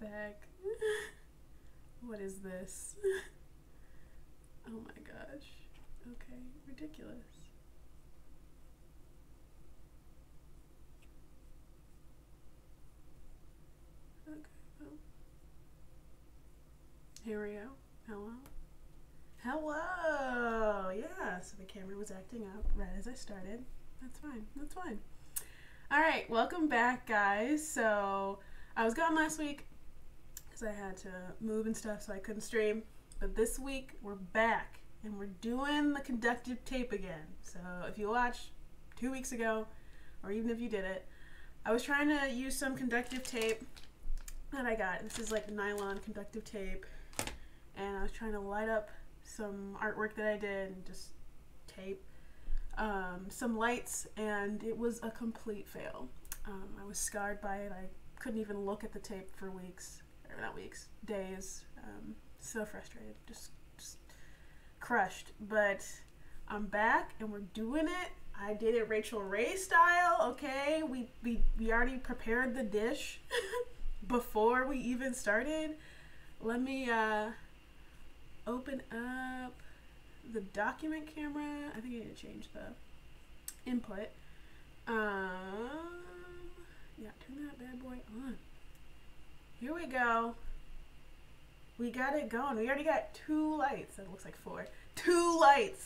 the heck? What is this? Oh my gosh. Okay, ridiculous. Okay, well. Here we go. Hello? Hello! Yeah, so the camera was acting up right as I started. That's fine. That's fine. Alright, welcome back, guys. So, I was gone last week because I had to move and stuff, so I couldn't stream. But this week, we're back, and we're doing the conductive tape again. So, if you watched 2 weeks ago, or even if you did it, I was trying to use some conductive tape that I got. This is like nylon conductive tape, and I was trying to light up some artwork that I did and just tape some lights, and it was a complete fail. I was scarred by it. I couldn't even look at the tape for weeks, or not weeks, days. So frustrated, just crushed. But I'm back and we're doing it. I did it Rachel Ray style, okay? We already prepared the dish before we even started. Let me open up the document camera. I think I need to change the input. Yeah, turn that bad boy on. Here we go. We got it going. We already got 2 lights. That looks like 4. 2 lights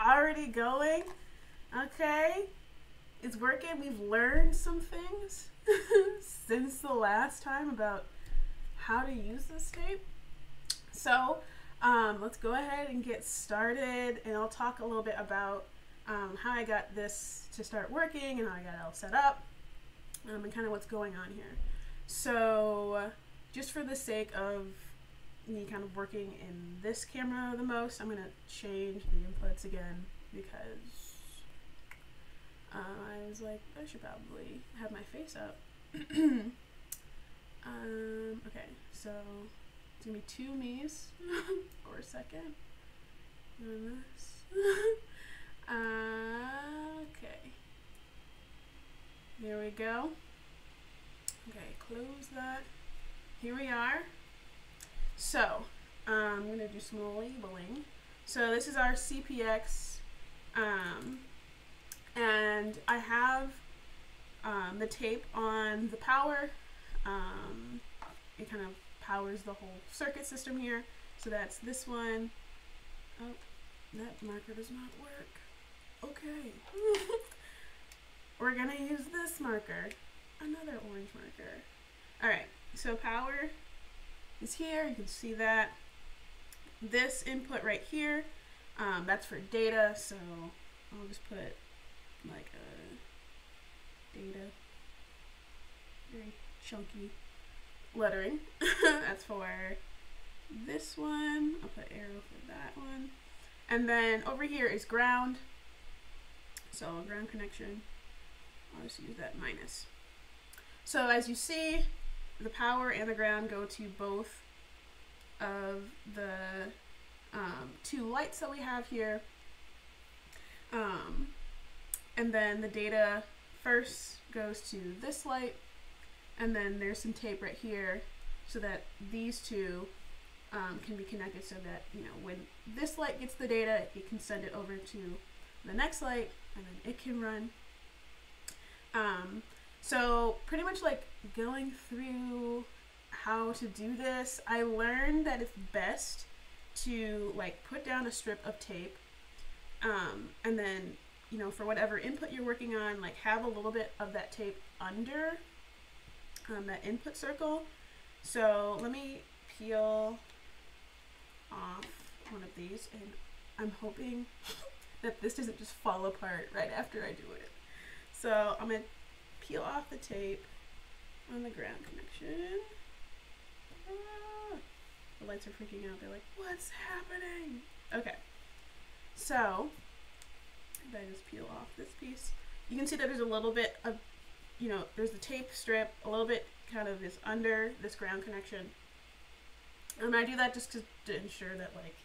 already going. Okay. It's working. We've learned some things since the last time about how to use this tape. So, let's go ahead and get started, and I'll talk a little bit about how I got this to start working and how I got it all set up, and kind of what's going on here. So, just for the sake of me kind of working in this camera the most, I'm going to change the inputs again because I was like, I should probably have my face up. Okay, so it's going to be 2 me's for a second. Doing this. Okay. There we go. Okay, close that. Here we are. So, I'm going to do some labeling. So this is our CPX, and I have the tape on the power. It kind of powers the whole circuit system here. So that's this one. Oh, that marker does not work. Okay. We're going to use this marker. Another orange marker. Alright, so power is here. You can see that. This input right here, that's for data, so I'll just put like a data, very chunky lettering. That's for this one. I'll put arrow for that one. And then over here is ground. So ground connection, I'll just use that minus. So as you see, the power and the ground go to both of the 2 lights that we have here. And then the data first goes to this light, and then there's some tape right here so that these 2 can be connected, so that, you know, when this light gets the data, it can send it over to the next light, and then it can run. So pretty much like going through how to do this, I learned that it's best to like put down a strip of tape, and then, you know, for whatever input you're working on, like have a little bit of that tape under that input circle. So let me peel off one of these, and I'm hoping that this doesn't just fall apart right after I do it. So I'm going to peel off the tape on the ground connection. The lights are freaking out. They're like, what's happening? Okay. So, if I just peel off this piece, you can see that there's a little bit of, you know, there's the tape strip, a little bit kind of is under this ground connection. And I do that just to ensure that, like,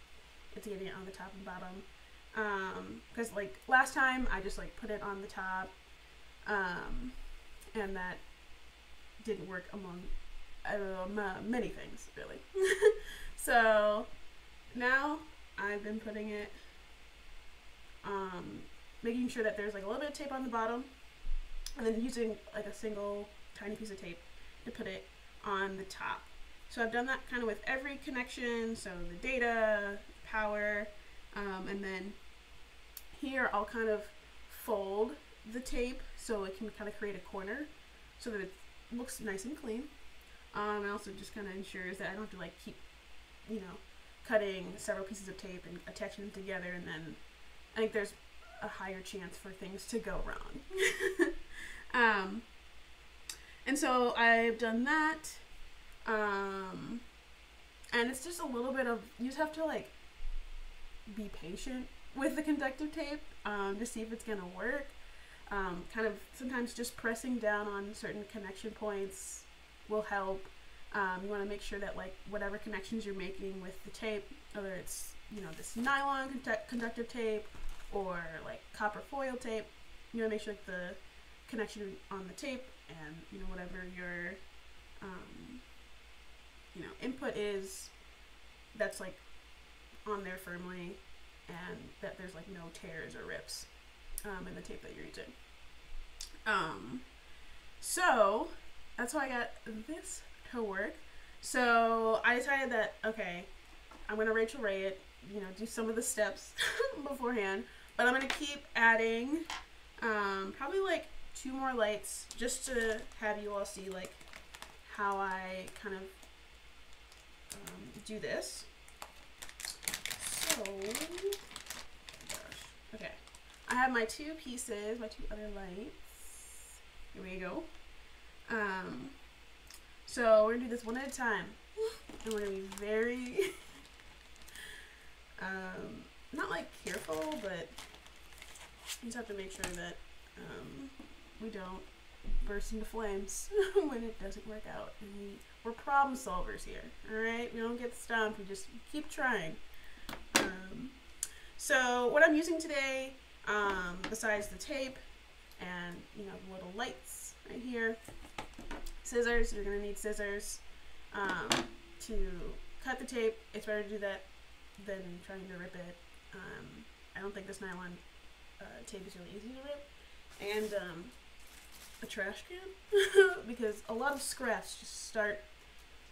it's getting it on the top and bottom. Because, like, last time I just, like, put it on the top, and that didn't work among many things, really. So now I've been putting it, making sure that there's like a little bit of tape on the bottom, and then using like a single tiny piece of tape to put it on the top. So I've done that kind of with every connection, so the data, power, and then here I'll kind of fold the tape so it can kind of create a corner so that it looks nice and clean. And also just kind of ensures that I don't have to like keep, you know, cutting several pieces of tape and attaching them together, and then I think there's a higher chance for things to go wrong. And so I've done that. And it's just a little bit of, you just have to like be patient with the conductive tape to see if it's gonna work. Kind of sometimes just pressing down on certain connection points will help. You want to make sure that like whatever connections you're making with the tape, whether it's, you know, this nylon conductive tape or like copper foil tape, you want to make sure like the connection on the tape and, you know, whatever your you know, input is, that's like on there firmly, and that there's like no tears or rips in the tape that you're using. So that's how I got this to work. So I decided that, okay, I'm gonna Rachel Ray it, you know, do some of the steps beforehand, but I'm gonna keep adding probably like 2 more lights just to have you all see like how I kind of do this. So, okay, I have my 2 pieces, my 2 other lights. Here we go. So we're gonna do this one at a time, and we're gonna be very, not like careful, but you just have to make sure that we don't burst into flames when it doesn't work out. And we're problem solvers here, all right? We don't get stumped. We just keep trying. So what I'm using today, besides the tape and, you know, the little lights right here, scissors. You're gonna need scissors to cut the tape. It's better to do that than trying to rip it. I don't think this nylon tape is really easy to rip. And a trash can because a lot of scraps just start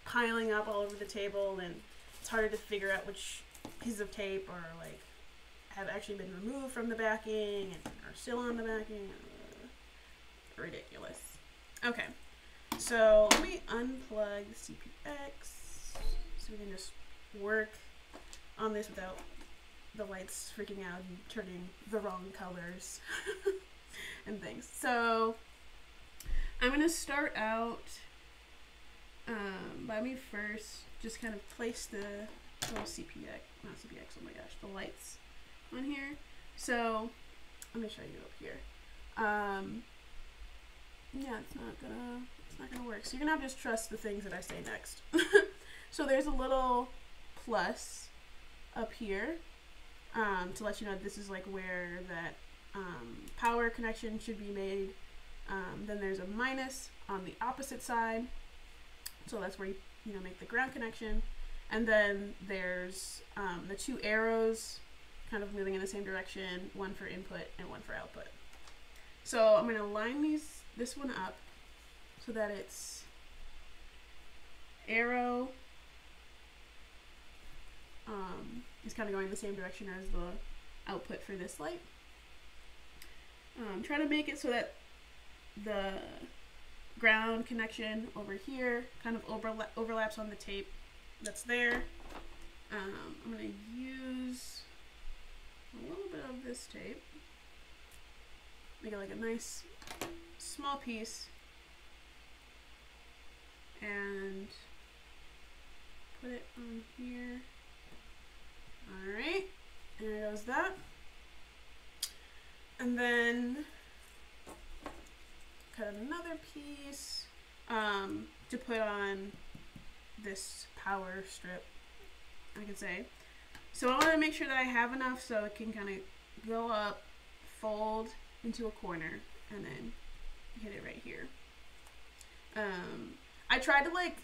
piling up all over the table, and it's harder to figure out which pieces of tape are like have actually been removed from the backing and are still on the backing. Ridiculous. Okay, so let me unplug the CPX so we can just work on this without the lights freaking out and turning the wrong colors and things. So I'm going to start out by me first just kind of place the little CPX, not CPX, oh my gosh, the lights on here. So let me show you up here. Yeah, it's not gonna work. So you're gonna have to just trust the things that I say next. So there's a little plus up here to let you know this is like where that power connection should be made. Then there's a minus on the opposite side, so that's where you know make the ground connection. And then there's the 2 arrows kind of moving in the same direction, one for input and one for output. So I'm going to line this one up so that it's arrow is kind of going the same direction as the output for this light. Try to make it so that the ground connection over here kind of overlaps on the tape that's there. I'm going to use a little bit of this tape, make it like a nice small piece, and put it on here. Alright, there goes that. And then cut another piece to put on this power strip, I could say. So I want to make sure that I have enough so it can kind of go up, fold into a corner, and then hit it right here. I tried to like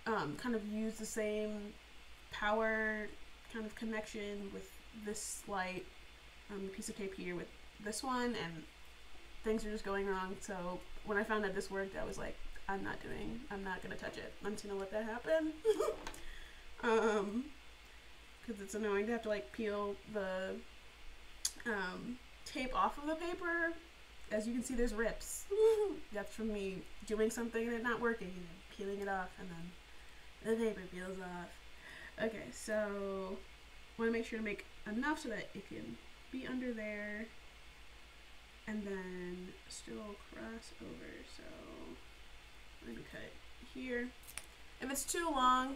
kind of use the same power kind of connection with this light piece of tape here with this one, and things are just going wrong. So when I found out this worked, I was like, I'm not gonna touch it. I'm just gonna let that happen. Because it's annoying to have to like peel the tape off of the paper. As you can see, there's rips. That's from me doing something and it not working, and then peeling it off, and then the paper peels off. Okay, so I want to make sure to make enough so that it can be under there and then still cross over. So let me cut it here. If it's too long,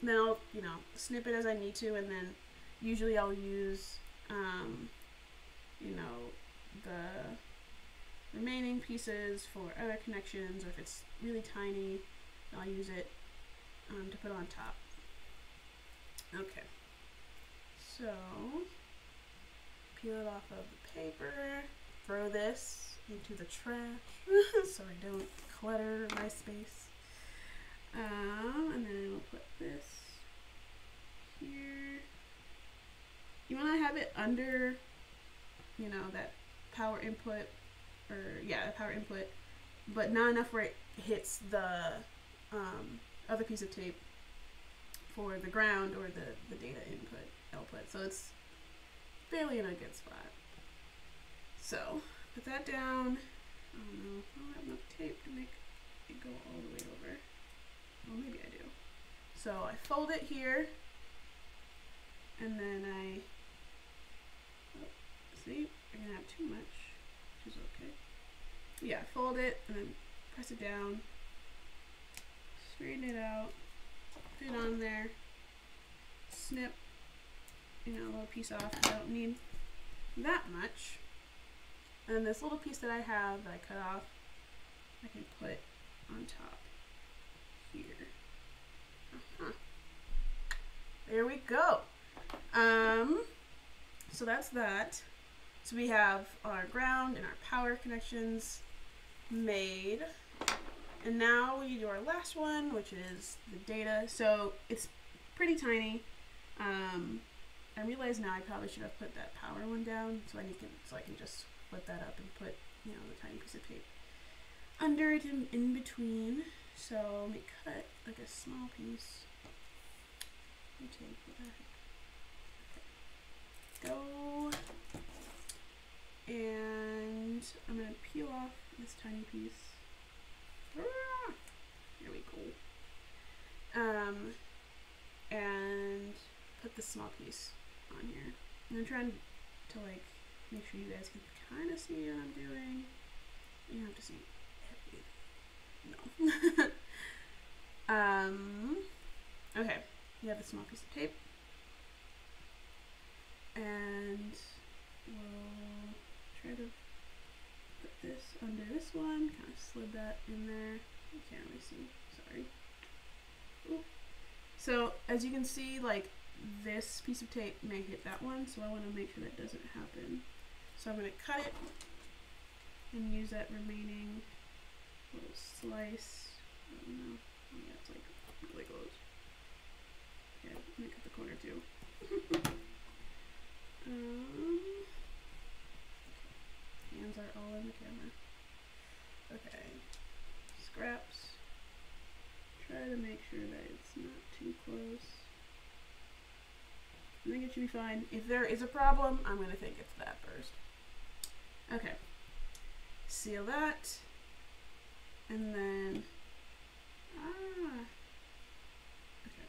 then I'll, you know, snip it as I need to, and then usually I'll use, you know, the remaining pieces for other connections, or if it's really tiny, I'll use it to put on top. Okay, so peel it off of the paper, throw this into the trash so I don't clutter my space. And then we'll put this here. You want to have it under, you know, that power input, or yeah, the power input, but not enough where it hits the other piece of tape for the ground or the data input output. So it's barely in a good spot. So put that down. I don't know, I don't have enough tape to make it go all the way over. Well, maybe I do. So I fold it here, and then see, I'm gonna have too much, which is okay. Yeah, fold it and then press it down, straighten it out, put it on there, snip, you know, a little piece off. I don't need that much. And then this little piece that I have that I cut off, I can put on top here. There we go. So that's that. So we have our ground and our power connections made. And now we do our last one, which is the data. So it's pretty tiny. I realize now I probably should have put that power one down so I can just split that up and put, you know, the tiny piece of tape under it and in between. So let me cut like a small piece. Let me take what the heck. Okay. Go. And I'm gonna peel off this tiny piece. There we go. And put the small piece on here. And I'm trying to like make sure you guys can kind of see what I'm doing. You don't have to see everything. No. Okay. You have the small piece of tape. And we'll try to put this under this one. Kind of slid that in there. You can't really see. Sorry. Ooh. So as you can see, like this piece of tape may hit that one, so I want to make sure that doesn't happen. So I'm going to cut it and use that remaining little slice. I don't know. Yeah, it's like really close. Yeah, I'm going to cut the corner too. Hands are all in the camera. Okay. Scraps. Try to make sure that it's not too close. I think it should be fine. If there is a problem, I'm going to think it's that first. Okay. Seal that. And then... okay.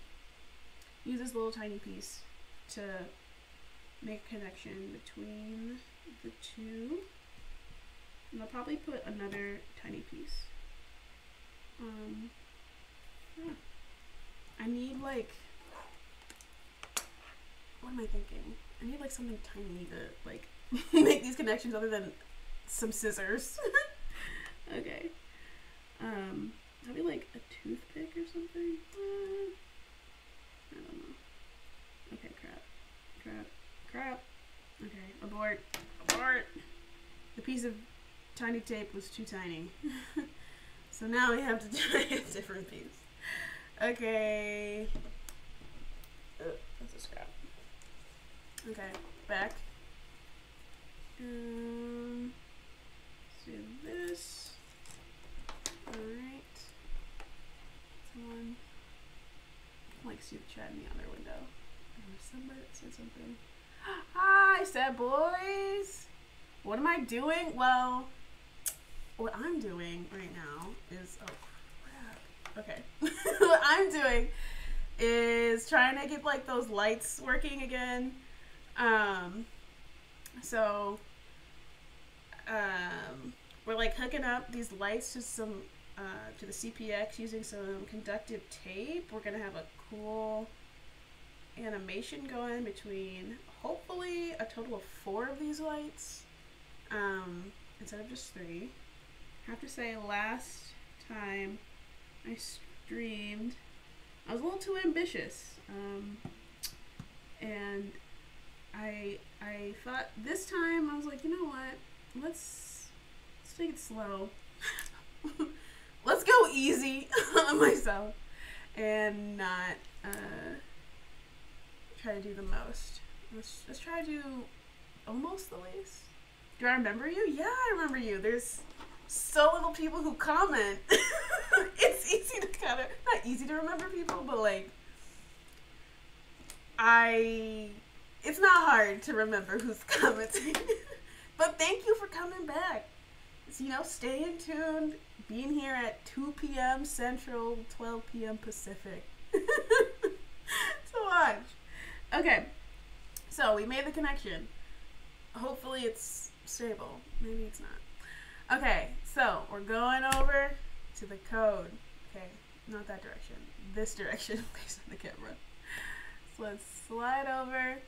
Use this little tiny piece to make a connection between the two. And I'll probably put another tiny piece. I need like... what am I thinking? I need like something tiny to like make these connections other than some scissors. Okay. Maybe like a toothpick or something? I don't know. Okay, crap. Okay, abort. The piece of tiny tape was too tiny. So now we have to try a different piece. Okay. That's a scrap. Okay, back. Let's do this. Alright. Someone like see the chat in the other window. Somebody said something. Hi, sad boys. What am I doing? Well, what I'm doing right now is okay. What I'm doing is trying to get like those lights working again. So we're like hooking up these lights to some to the CPX using some conductive tape. We're gonna have a cool animation going between hopefully a total of 4 of these lights instead of just 3. I have to say, last time I streamed I was a little too ambitious, and I thought this time I was like, you know what, let's take it slow. Let's go easy on myself and not try to do the most. Let's try to do almost the least. Do I remember you? Yeah, I remember you. There's so little people who comment. It's easy to kind of, not easy to remember people, but like, it's not hard to remember who's commenting. But thank you for coming back. So, you know, staying tuned, being here at 2 p.m. Central, 12 p.m. Pacific. So much. Okay, so we made the connection. Hopefully it's stable. Maybe it's not. Okay, so we're going over to the code. Okay, not that direction. This direction based on the camera. So let's slide over.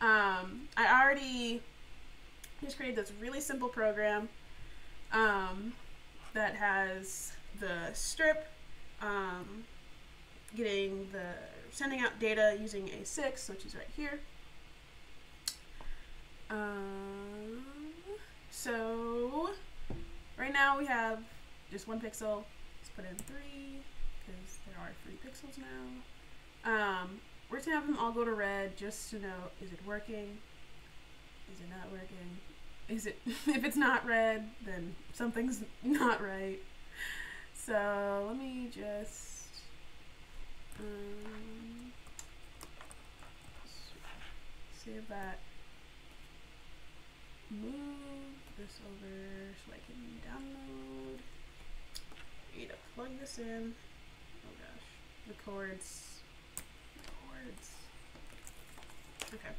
I already just created this really simple program that has the strip sending out data using A6, which is right here. So right now we have just 1 pixel. Let's put in 3 because there are 3 pixels now. We're just gonna have them all go to red just to know, is it working? Is it not working? Is it, if it's not red, then something's not right. So let me just save that. Move this over so I can download. I need to plug this in. Oh gosh, the cords. Okay,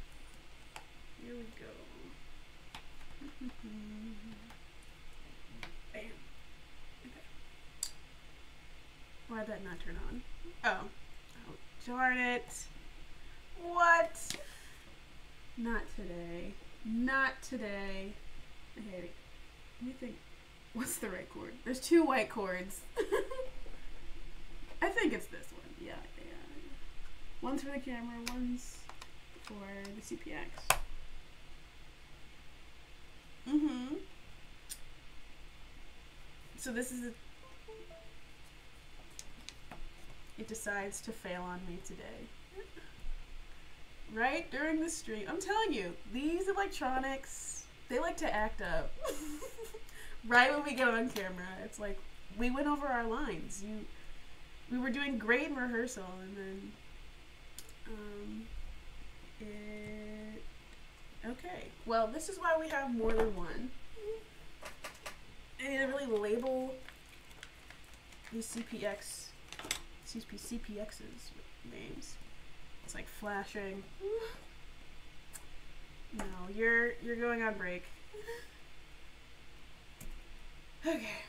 here we go. Bam. Okay. Why'd that not turn on? Oh, darn it. What? Not today. Not today. Okay, let me think. What's the right cord? There's 2 white cords. I think it's this one. Yeah. One's for the camera, one's for the CPX. So this is it decides to fail on me today. Right during the stream. I'm telling you, these electronics, they like to act up. Right when we get on camera. It's like, we went over our lines. We were doing great in rehearsal, and then, okay. Well, this is why we have more than one. I need to really label these CPXs with names. It's like flashing. No, you're going on break. Okay.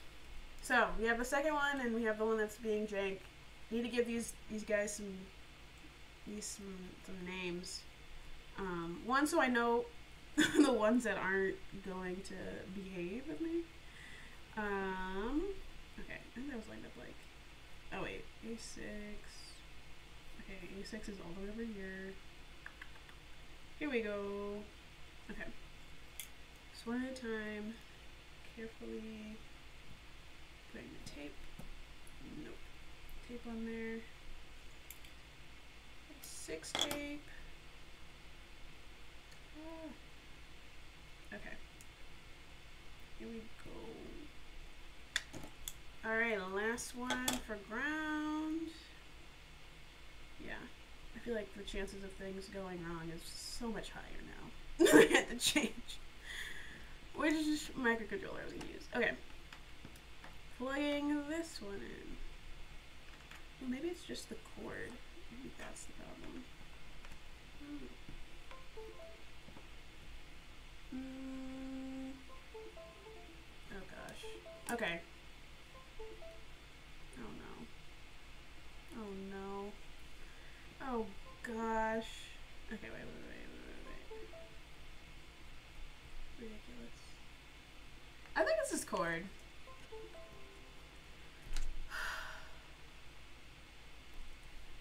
So we have the second one, and we have the one that's being jank. Need to give these guys some names. One, so I know the ones that aren't going to behave with me. Okay, I think that was lined up like, oh wait, A6. Okay, A6 is all the way over here. Here we go. Okay. Just one at a time. Carefully putting the tape. Nope. Tape on there. 6 tape. Okay. Here we go. Alright, last one for ground. Yeah. I feel like the chances of things going wrong is so much higher now. I had to change. Which microcontroller are we gonna use? Okay. Plugging this one in. Well, maybe it's just the cord. Maybe that's the problem. Oh gosh. Okay. Oh no. Oh no. Oh gosh. Okay, wait. Ridiculous. I think it's this cord.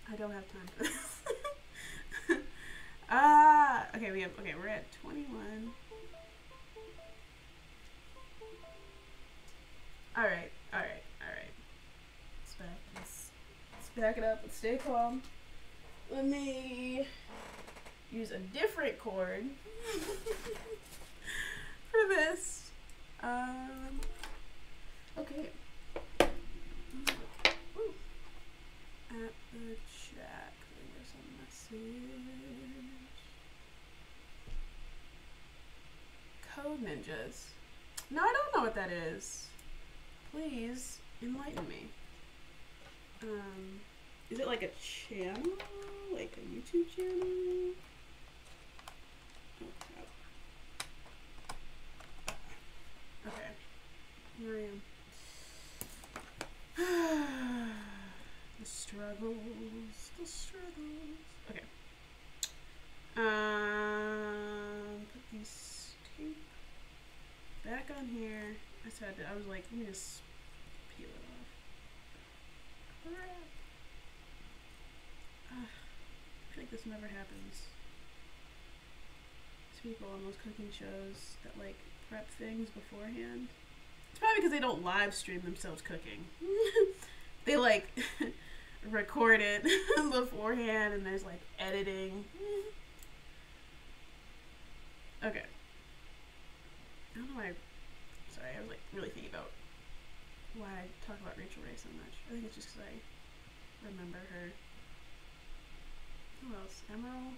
I don't have time for this. Okay, we're at 21. Alright. Let's back it up. Let's stay calm. Let me use a different cord for this. Okay. Ooh. At the chat, there's a message. Code ninjas. No, I don't know what that is. Please enlighten me. Is it like a channel? Like a YouTube channel? Oh crap. Okay. Here I am. The struggles. Okay. Put these tape back on here. I was like, let me just peel it off. Crap. I feel like this never happens to people on those cooking shows that like prep things beforehand. It's probably because they don't live stream themselves cooking. They like record it beforehand and there's like editing. Okay. I don't know why. Sorry, I was like really thinking about why I talk about Rachel Ray so much. I think it's just because I remember her. Who else? Emerald?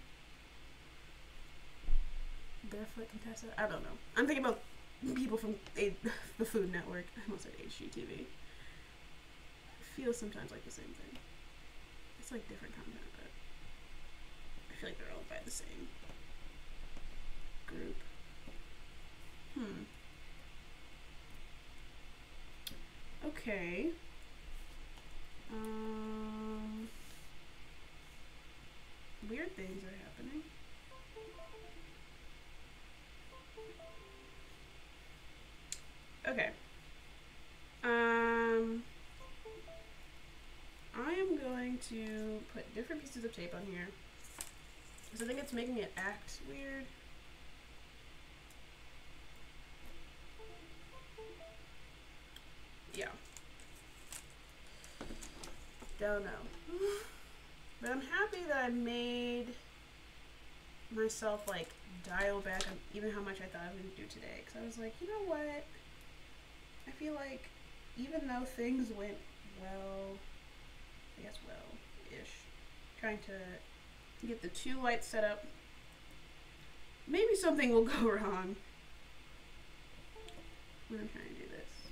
Barefoot Contessa? I don't know. I'm thinking about people from the Food Network. I almost said HGTV. It feels sometimes like the same thing. It's like different content, but I feel like they're all by the same group. Okay. Weird things are happening. Okay. I am going to put different pieces of tape on here because I think it's making it act weird. Yeah. Don't know. But I'm happy that I made myself like dial back on even how much I thought I was going to do today. Because I was like, you know what? I feel like even though things went well, I guess well-ish, trying to get the 2 lights set up, maybe something will go wrong when I'm trying to do this.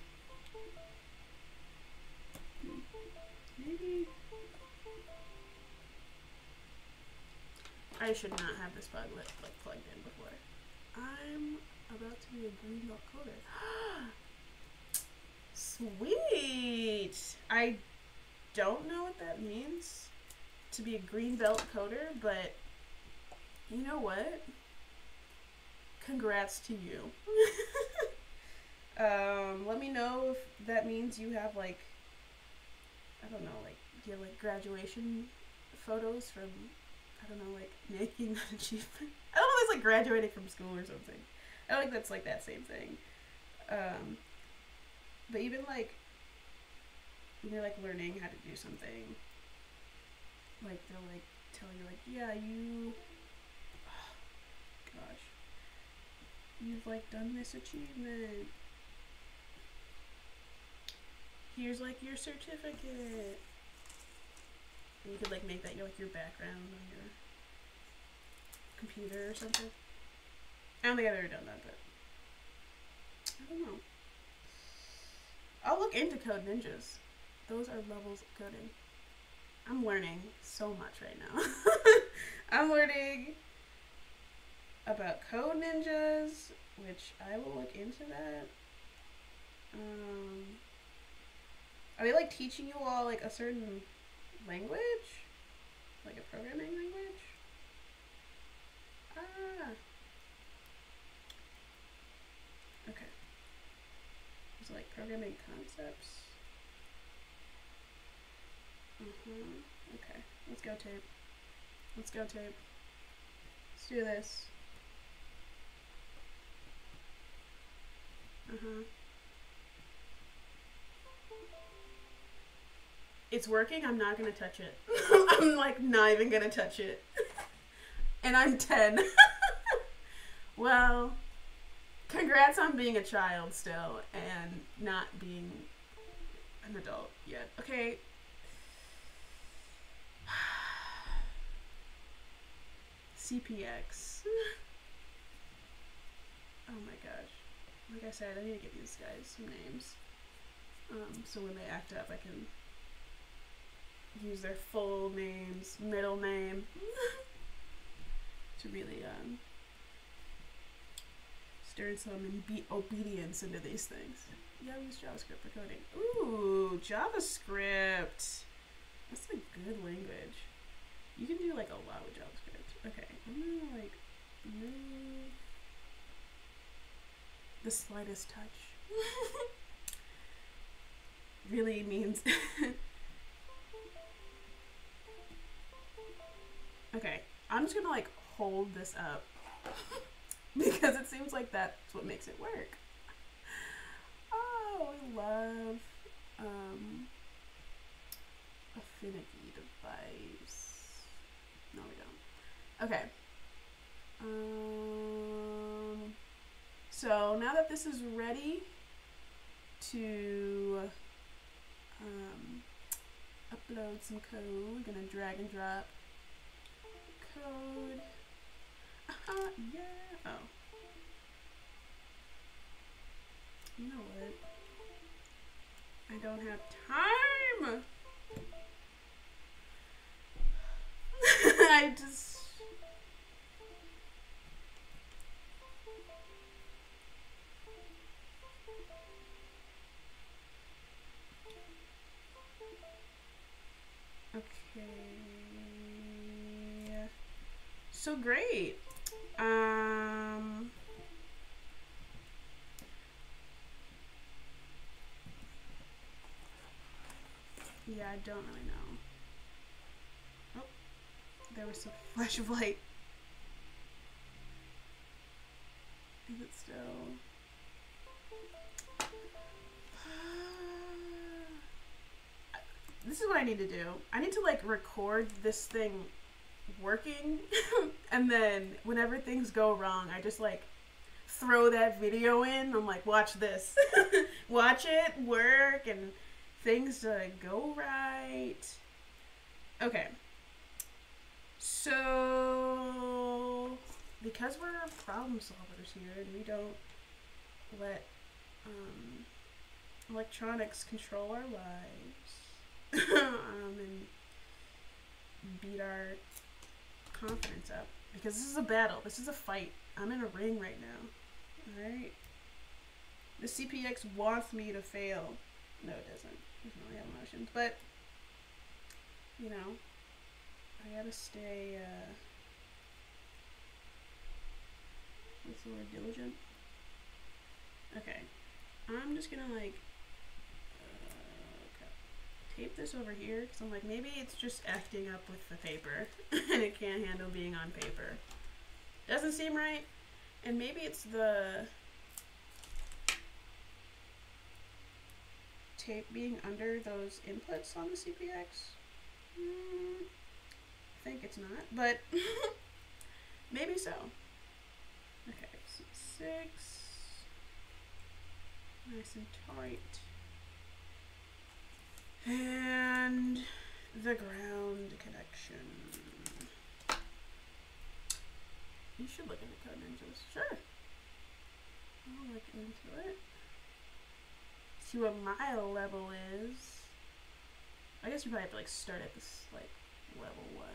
Maybe I should not have this plug like plugged in before. I'm about to be a green belt coder. Sweet! I don't know what that means to be a green belt coder, but you know what? Congrats to you. Let me know if that means you have like, I don't know, like, do you have like graduation photos from, I don't know, like making that achievement? I don't know if it's like graduating from school or something. I don't think that's like that same thing. But even like when you're like learning how to do something, like they'll like tell you, like, yeah, you, gosh, you've, like, done this achievement. Here's, like, your certificate. And you could, like, make that your, like, your background on your computer or something. I don't think I've ever done that, but I don't know. I'll look into Code Ninjas. Those are levels of coding. I'm learning so much right now. I'm learning about Code Ninjas, which I will look into that. Are they like teaching you all like a certain language? Like a programming language? Ah. Okay. It's like programming concepts. Okay. Let's go, tape. Let's go, tape. Let's do this. It's working. I'm not gonna touch it. I'm like not even gonna touch it. And I'm 10. Well, congrats on being a child still and not being an adult yet. Okay. CPX. Oh my gosh. Like I said, I need to give these guys some names. So when they act up, I can use their full names, middle name, to really stir some obedience into these things. Yeah, we use JavaScript for coding. Ooh, JavaScript. That's a good language. You can do like a lot with JavaScript. Okay, I'm gonna like move the slightest touch. Really means. Okay, I'm just gonna like hold this up because it seems like that's what makes it work. Oh, I love affinity device. No, we don't. Okay. So now that this is ready to upload some code, we're gonna drag and drop code. Yeah. Oh. You know what? I don't have time. I just. Okay. So great. Yeah, I don't really know. Oh, there was some flash of light. Is it still? This is what I need to do. I need to like record this thing working and then whenever things go wrong, I just like throw that video in. I'm like, watch this. Watch it work and things go right. Okay. So because we're problem solvers here and we don't let electronics control our lives and beat our confidence up, because this is a battle, this is a fight. I'm in a ring right now. Alright? The CPX wants me to fail. No, it doesn't. It doesn't really have emotions, but you know, I gotta stay what's the word, diligent? Okay. I'm just gonna like tape this over here because I'm like, maybe it's just acting up with the paper and it can't handle being on paper. Doesn't seem right. And maybe it's the tape being under those inputs on the CPX. think it's not, but maybe so. Okay, C6. Nice and tight. And the ground connection. You should look into Code Ninjas. Sure. I'll look into it. See what my level is. I guess you probably have to like start at this like level 1.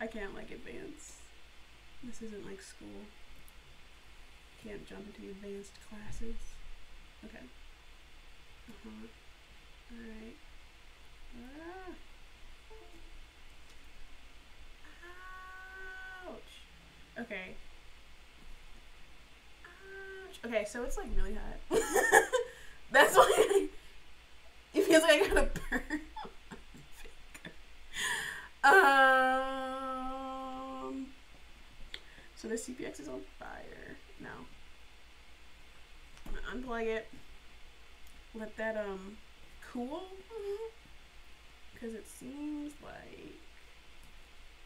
I can't like advance. This isn't like school. Can't jump into advanced classes. Okay. Alright. Ah. Ouch. Okay. Ouch. Okay, so it's like really hot. That's why it feels like I got a burn on my finger. So the CPX is on fire. Now, I'm gonna unplug it. Let that cool, because it seems like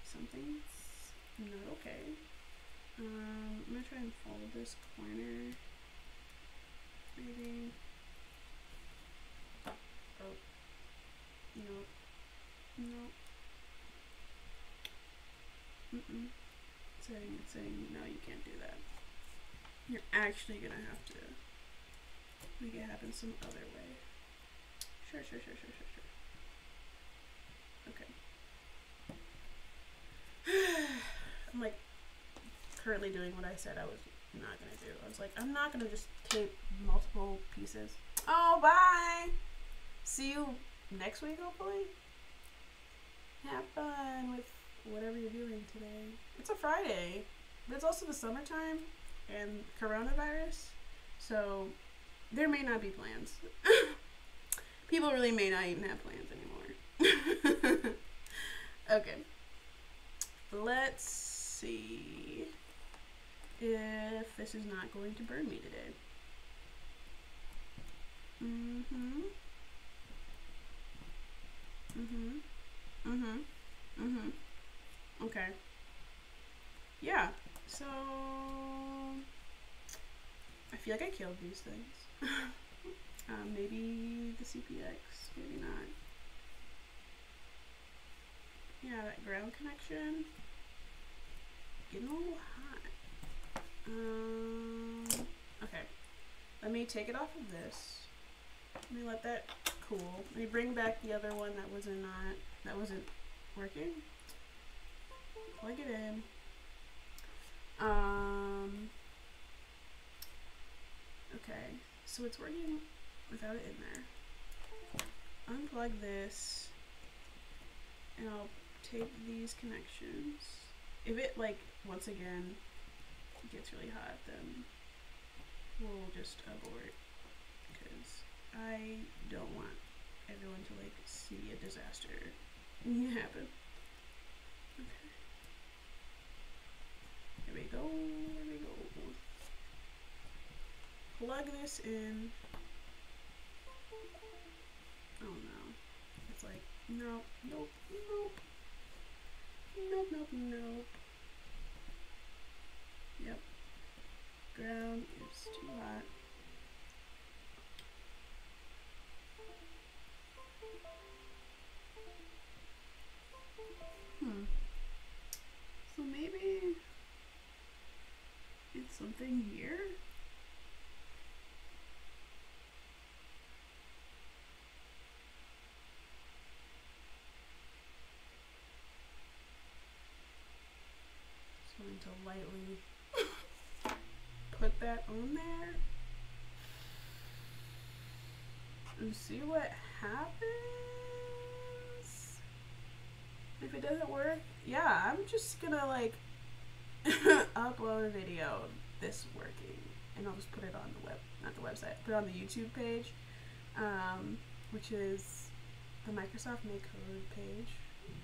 something's not okay. I'm gonna try and fold this corner. Maybe. Oh. Nope. Nope. It's saying, no, you can't do that. You're actually gonna have to make it happen some other way. Sure. Okay. I'm like currently doing what I said I was not gonna do. I was like, I'm not gonna just tape multiple pieces. Oh, bye! See you next week, hopefully. Have fun with whatever you're doing today. It's a Friday, but it's also the summertime and coronavirus, so there may not be plans. People really may not even have plans anymore. Okay. Let's see if this is not going to burn me today. Okay. Yeah, so I feel like I killed these things. Maybe the CPX, maybe not. Yeah, that ground connection. Getting a little hot. Okay. Let me take it off of this. Let me let that cool. Let me bring back the other one that wasn't working. Plug it in. Okay, so it's working without it in there. Unplug this, and I'll take these connections. If it, like, once again gets really hot, then we'll just abort, because I don't want everyone to, like, see a disaster happen. Okay. There we go, there we go. Plug this in. Oh no. It's like, nope, nope, nope. Nope, nope, nope. Yep. Ground is too hot. So maybe it's something here? Just going to lightly put that on there and see what happens. If it doesn't work, yeah, I'm just gonna like upload a video of this working, and I'll just put it on the web, not the website, put it on the YouTube page, which is the Microsoft Make Code page.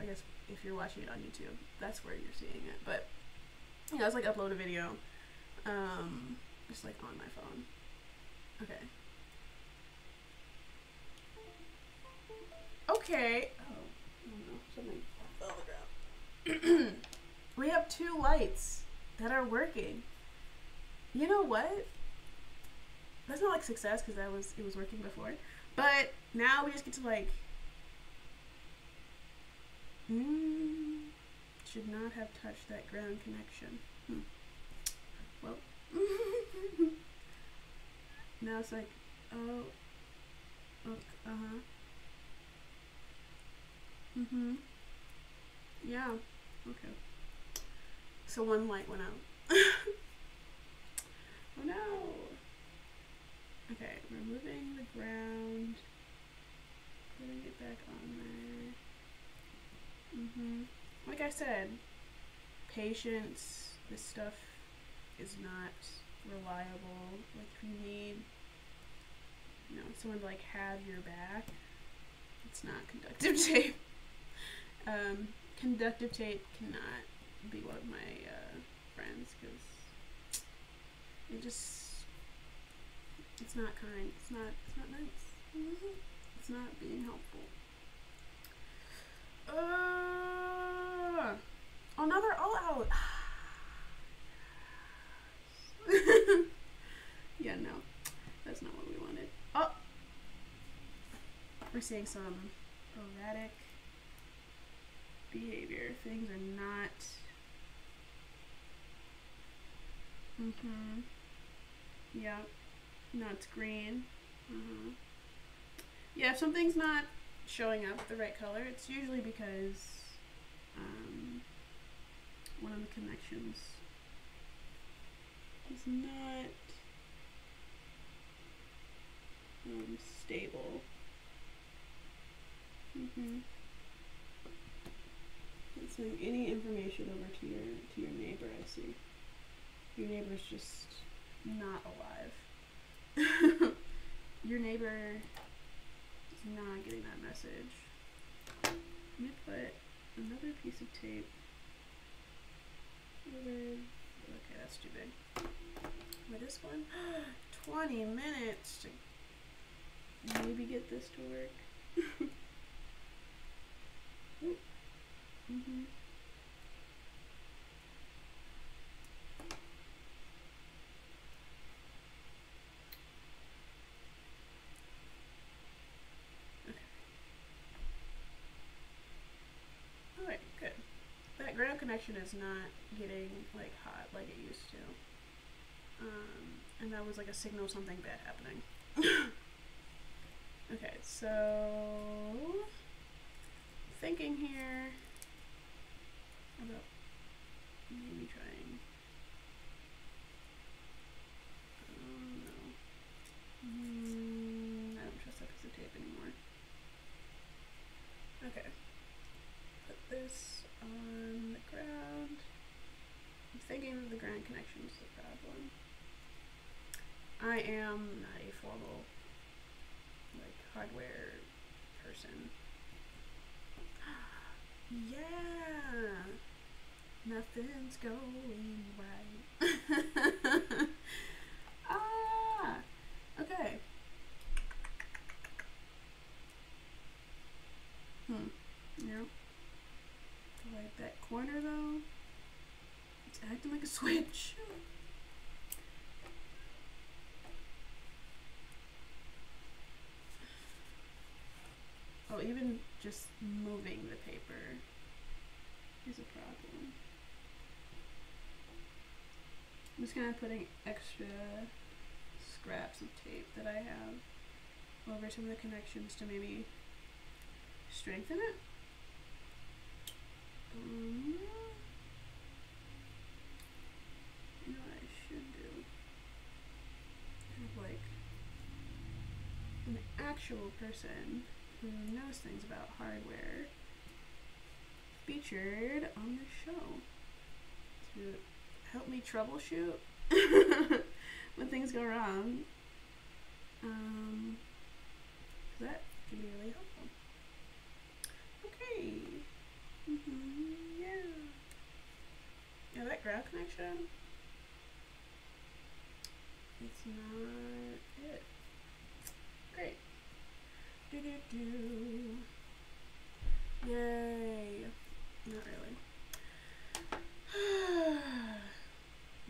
I guess if you're watching it on YouTube, that's where you're seeing it. But you know, it's like upload a video, just like on my phone. Okay. Okay. Oh, Something fell on the ground. We have 2 lights that are working. You know what? That's not like success because it was working before. But now we just get to like should not have touched that ground connection. Well, now it's like, oh, okay, yeah, okay. So 1 light went out. Oh no. Okay, removing the ground, putting it back on there. Like I said, patience, this stuff is not reliable. Like if you need, someone to like have your back, it's not conductive tape. Conductive tape cannot be one of my friends because it's not kind. It's not nice. It's not being helpful. Another all out. Yeah, no, that's not what we wanted. Oh, we're seeing some erratic behavior. Things are not. Yeah. No, it's green. Yeah, if something's not showing up the right color, it's usually because one of the connections is not stable. It's like any information over to your neighbor. I see. Your neighbor's just not alive. Your neighbor is not getting that message. Let me put another piece of tape over. Okay, that's too big. With this one, 20 minutes to maybe get this to work. Alright, good. That ground connection is not getting like hot like it used to. And that was like a signal of something bad happening. Okay, so thinking here about maybe trying. No. I don't trust that piece of tape anymore. Okay. Put this on the ground. I'm thinking that the ground connection is the problem. I am not a formal hardware person. Yeah, nothing's going right. Okay. Yeah. Like that corner though, it's acting like a switch. Oh, even just moving the paper is a problem. I'm just kind of putting extra scraps of tape that I have over some of the connections to maybe strengthen it. You know what I should do? Have like an actual person who knows things about hardware featured on the show to help me troubleshoot when things go wrong. That can be really helpful. Okay. Yeah. Yeah, that ground connection, it's not it. Great. Yay. Not really.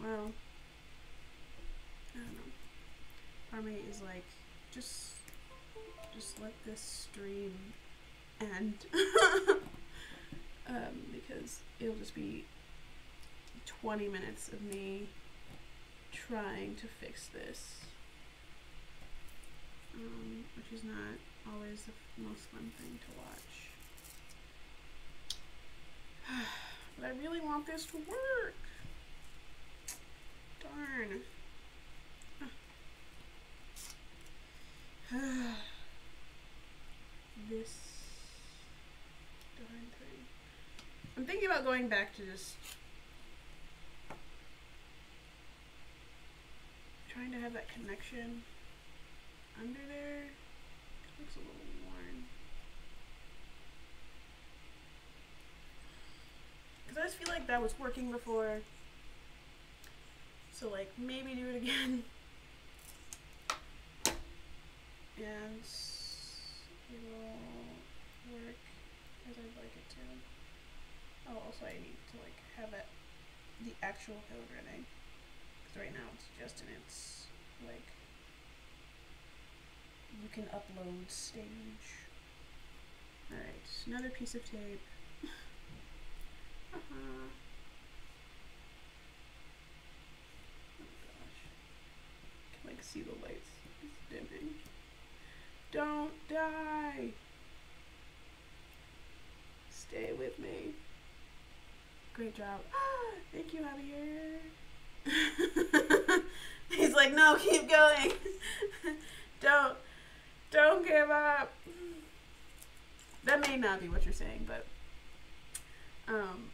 Well, I don't know. Part of me is like, just let this stream end. Because it'll just be 20 minutes of me trying to fix this. Which is not always the most fun thing to watch. But I really want this to work. Darn. This darn thing. I'm thinking about going back to just trying to have that connection under there. It looks a little worn. Because I just feel like that was working before. So like maybe do it again. And it'll work as I'd like it to. Oh, also I need to like have it, the actual code running. Because right now it's just in its like, you can upload stage. Alright, another piece of tape. Oh gosh. I can like see the lights. It's dimming. Don't die! Stay with me. Great job. Thank you, Javier. He's like, no, keep going. Don't give up. That may not be what you're saying, but I'm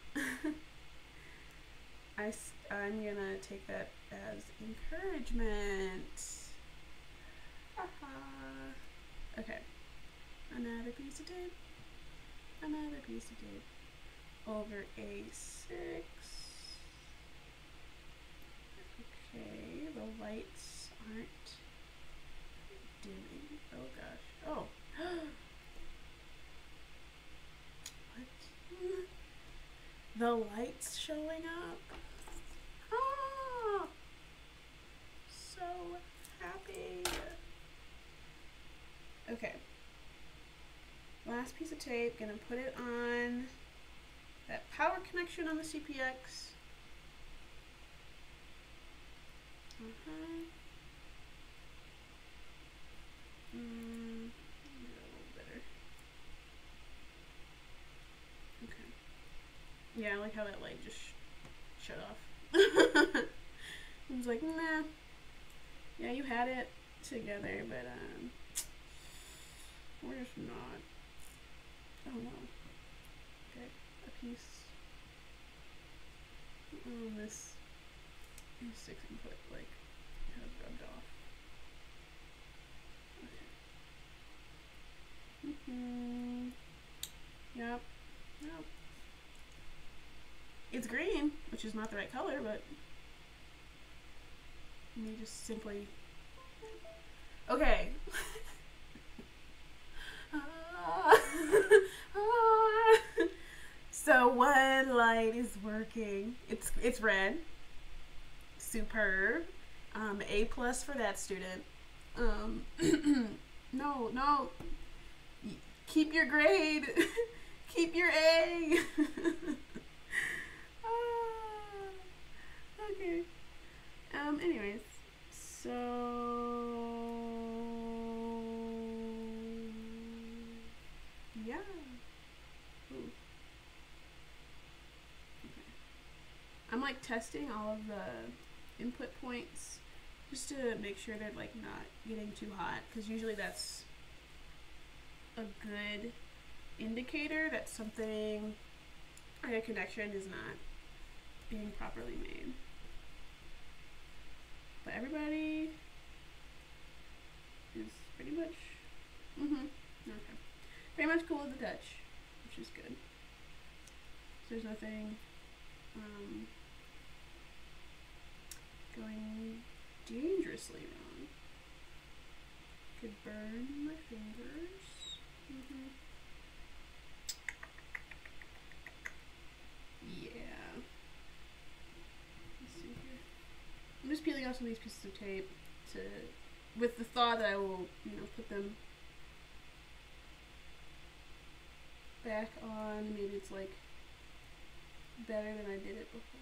gonna take that as encouragement. Okay, another piece of tape, another piece of tape over A6. Okay, the lights aren't dimming. Oh gosh. Oh. What? The lights showing up. Oh, so happy. Okay. Last piece of tape. Gonna put it on that power connection on the CPX. A little better. Okay. Yeah, I like how that light just shut off. I was like, nah. Yeah, you had it together, but we're just not. Oh no. Okay, a piece. Oh, this A6 input like has rubbed off. Okay. Yep. Yep. It's green, which is not the right color, but let me just simply. Okay. So one light is working. It's red. Superb. A+ for that student. No. Keep your grade. Keep your A. Okay. Anyways, so yeah. Ooh. Okay. I'm like testing all of the input points just to make sure they're like not getting too hot, because usually that's a good indicator that something like a connection is not being properly made. But everybody is pretty much okay. Pretty much cool with the touch, which is good. So there's nothing going dangerously wrong. Could burn my fingers. peeling off some of these pieces of tape with the thought that I will, put them back on. Maybe it's like better than I did it before.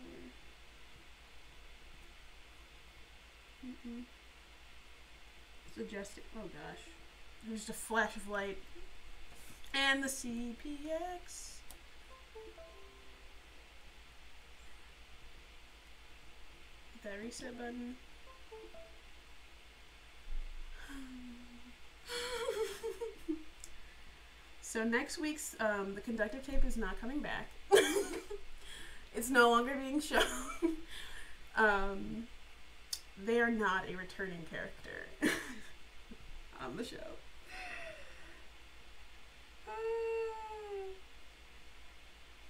It's adjusting. Oh gosh. There's just a flash of light. And the CPX. Hit that reset button. So next week's the conductive tape is not coming back. It's no longer being shown. They are not a returning character on the show.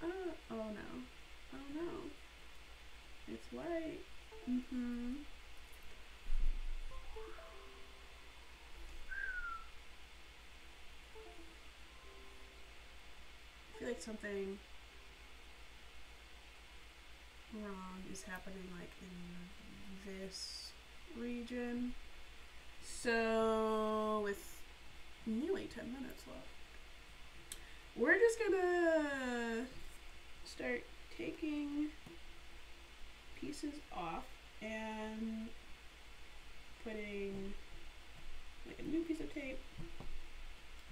Oh no. Oh no. It's white. I feel like something wrong is happening like in this region. So with nearly 10 minutes left, we're just gonna start taking pieces off and putting like a new piece of tape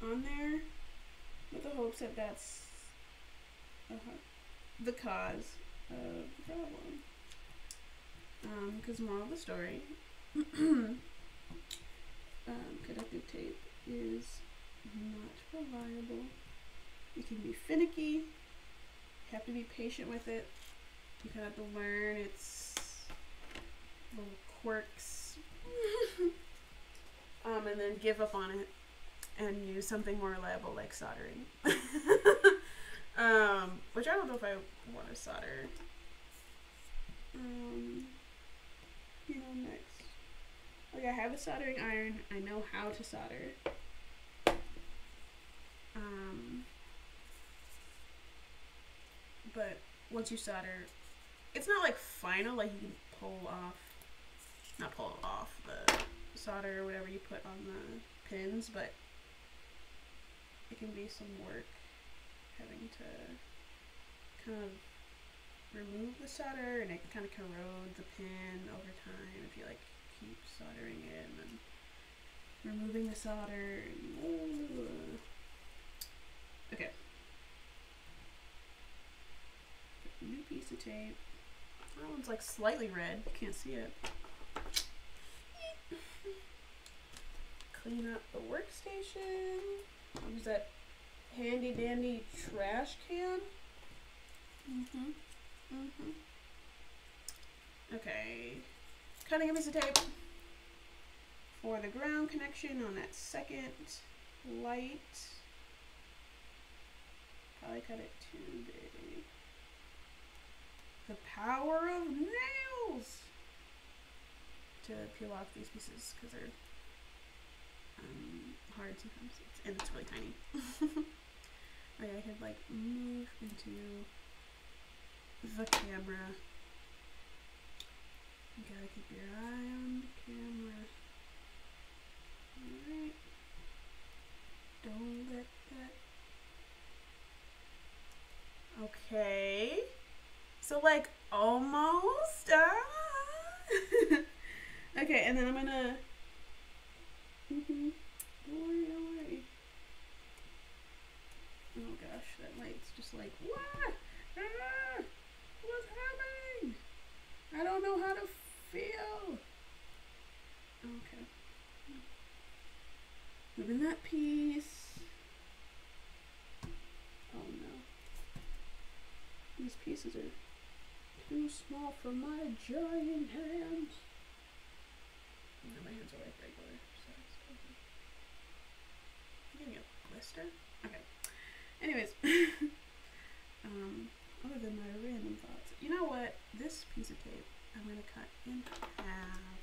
on there with the hopes that that's the cause of the problem. Because moral of the story, conductive tape is not reliable. It can be finicky. You have to be patient with it. You kind of have to learn its little quirks. And then give up on it and use something more reliable like soldering. Which I don't know if I want to solder. Next. Like I have a soldering iron. I know how to solder. But once you solder, it's not like final, like you can not pull off the solder or whatever you put on the pins, but it can be some work having to kind of remove the solder, and it can kind of corrode the pin over time if you like keep soldering it and then removing the solder. Okay. New piece of tape. That one's like slightly red. You can't see it. Clean up the workstation. Use that handy dandy trash can. Okay. Cutting a piece of tape for the ground connection on that second light. Probably cut it too big. The power of nails to peel off these pieces because they're hard sometimes, and it's really tiny. Okay, I could like move into the camera. You gotta keep your eye on the camera. Alright. Don't let that. Okay. So like almost. Okay, and then I'm gonna. Don't worry. Oh gosh, that light's just like, what? What's happening? I don't know how to feel. Okay. Moving that piece. Oh no. These pieces are too small for my giant hands. No, my hands are like regular size. I'm getting a blister? Okay. Anyways. Other than my random thoughts. You know what? This piece of tape, I'm going to cut in half.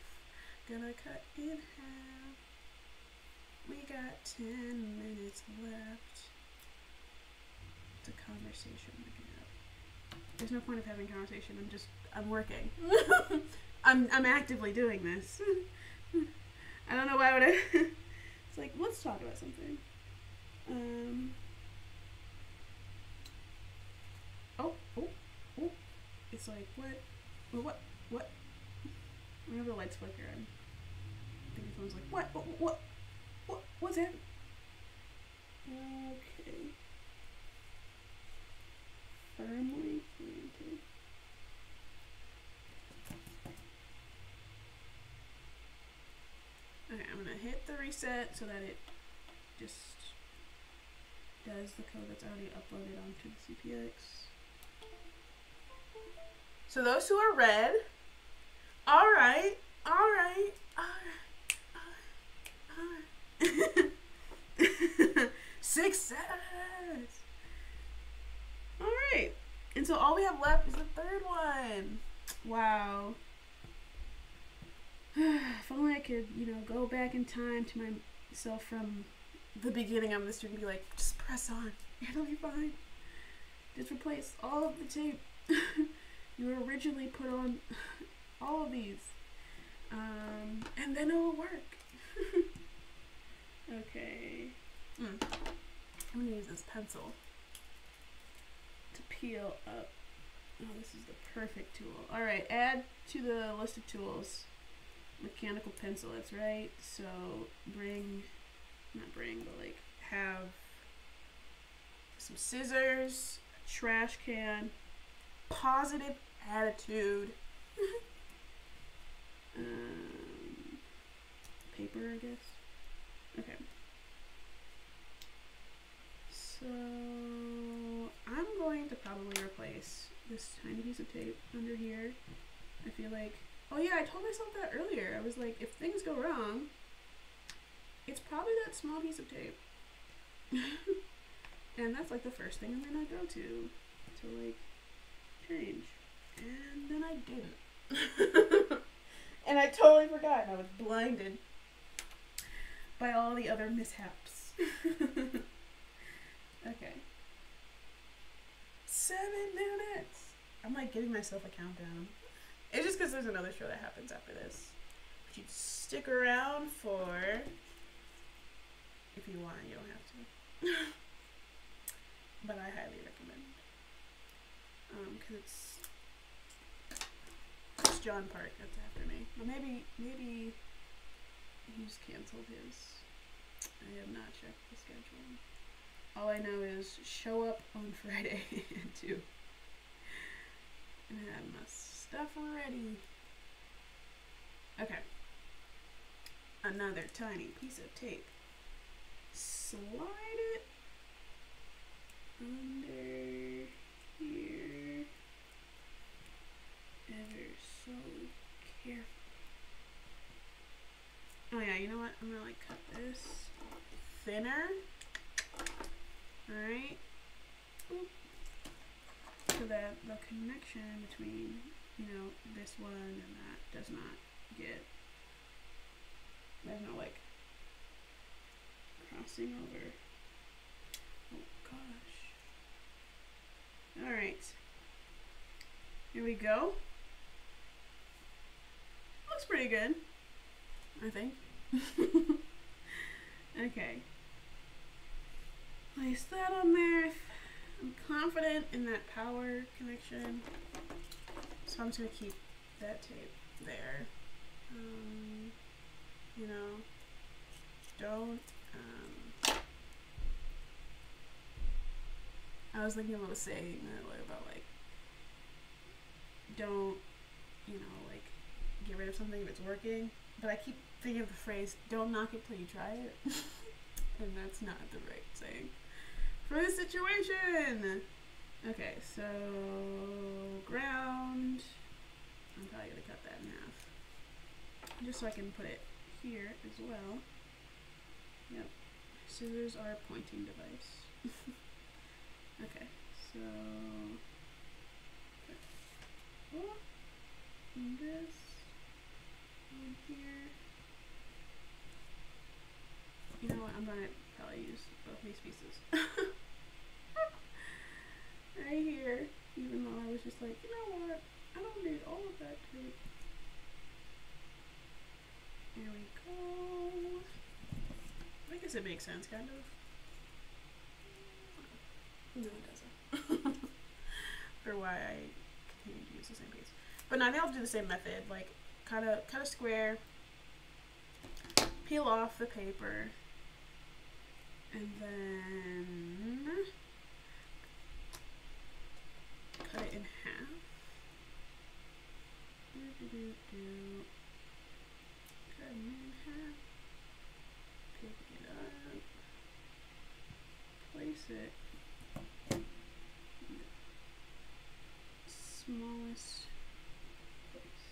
We got 10 minutes left. It's a conversation. There's no point of having conversation. I'm working. I'm actively doing this. I don't know why would I. It's like, let's talk about something. Oh. It's like, what? Whenever the lights flicker, I think the phone's like, what's happening? Okay. Firmly planted. Okay, I'm gonna hit the reset so that it just does the code that's already uploaded onto the CPX. So those who are red, all right. Success. All right, and so all we have left is the third one. Wow. If only I could, go back in time to myself from the beginning of the stream and be like, just press on. It'll be fine. Just replace all of the tape. You originally put on all of these. And then it'll work. Okay. I'm gonna use this pencil to peel up. Oh, this is the perfect tool. Alright, add to the list of tools. Mechanical pencil, that's right. So have some scissors, a trash can, positive attitude, paper, I guess. Okay. So I'm going to probably replace this tiny piece of tape under here. I feel like, oh yeah, I told myself that earlier. I was like, if things go wrong, it's probably that small piece of tape. And that's like the first thing I'm gonna go to like change. And then I didn't. And I totally forgot. I was blinded by all the other mishaps. Okay. 7 minutes. I'm like giving myself a countdown. It's just because there's another show that happens after this. But you stick around for, if you want, you don't have to. But I highly recommend. Because it's John Park that's after me. But maybe he's canceled his. I have not checked the schedule. All I know is show up on Friday at 2. And have my stuff ready. Okay. Another tiny piece of tape. Slide it under here ever so carefully. Oh yeah, you know what? I'm gonna like cut this thinner. Alright. So that the connection between, this one and that does not get, there's no like crossing over. Oh gosh. Alright. Here we go. Looks pretty good, I think. Okay. Place that on there. I'm confident in that power connection, so I'm just going to keep that tape there. Don't, I was thinking about saying that about like, don't, get rid of something if it's working, but I keep thinking of the phrase, don't knock it till you try it, and that's not the right saying for this situation. Okay, so ground. I'm probably gonna cut that in half, just so I can put it here as well. Yep, scissors are a pointing device. Okay, so and this on here. You know what? I'm gonna probably use both these pieces. Right here, even though I was just like, you know what? I don't need all of that tape. guess it makes sense, kind of. No, it doesn't. For why I continue to use the same piece. But no, I think I'll do the same method. Like, cut a square, peel off the paper, and then cut it in half. Cut it in half. Pick it up. Place it in the smallest place.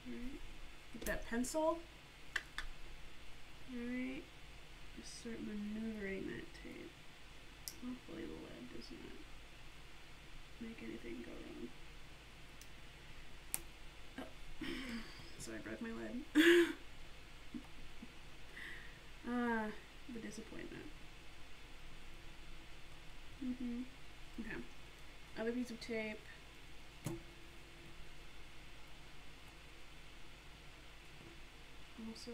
Alright. Get that pencil. Alright. Just start maneuvering that tape. Hopefully the lead does not make anything go wrong. Oh. So I broke my lead. The disappointment. Okay. Other piece of tape. Also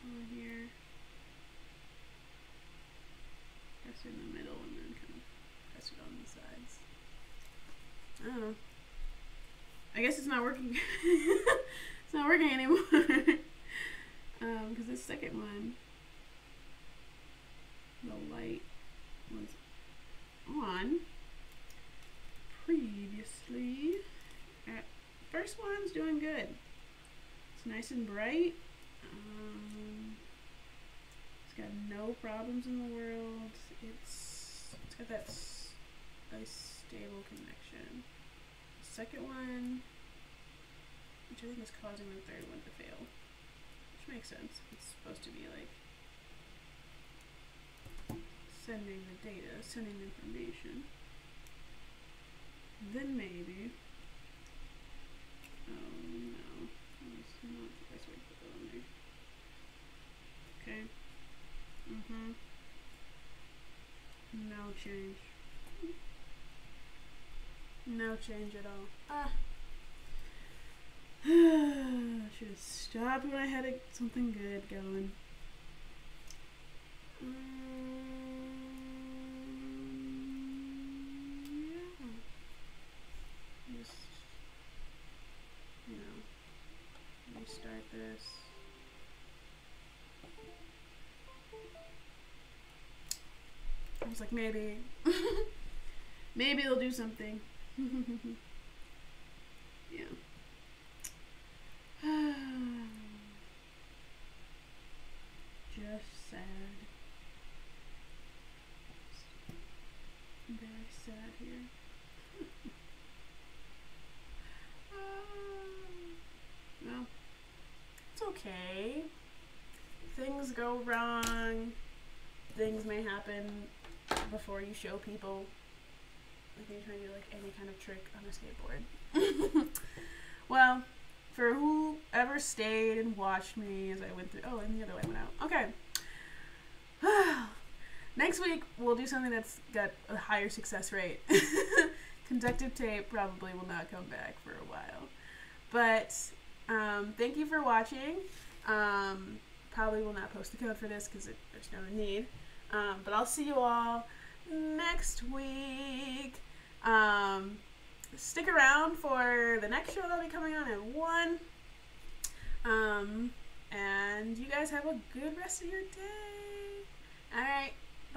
on here. Press it in the middle and then kind of press it on the sides. I don't know. I guess it's not working. It's not working anymore. Because this second one, the light was on previously. First one's doing good. It's nice and bright. It's got no problems in the world. It's got that nice stable connection. The second one, which I think is causing the third one to fail. Which makes sense. It's supposed to be like sending the data, sending the information. Then maybe. Oh no, that's not the best way to put that on there. Okay. No change. No change at all. Should have stopped when I had something good going. Yeah. Just, restart this. I was like, maybe. Maybe it'll do something. Yeah. Just sad. Very sad here. Well, it's okay. Things go wrong. Things may happen before you show people. Like you're trying to do like any kind of trick on a skateboard. Well, for whoever stayed and watched me as I went through. Oh, and the other way went out. Okay. Next week, we'll do something that's got a higher success rate. Conductive tape probably will not come back for a while. But thank you for watching. Probably will not post the code for this because there's no need. But I'll see you all next week. Stick around for the next show that'll be coming on at 1. And you guys have a good rest of your day. Alright.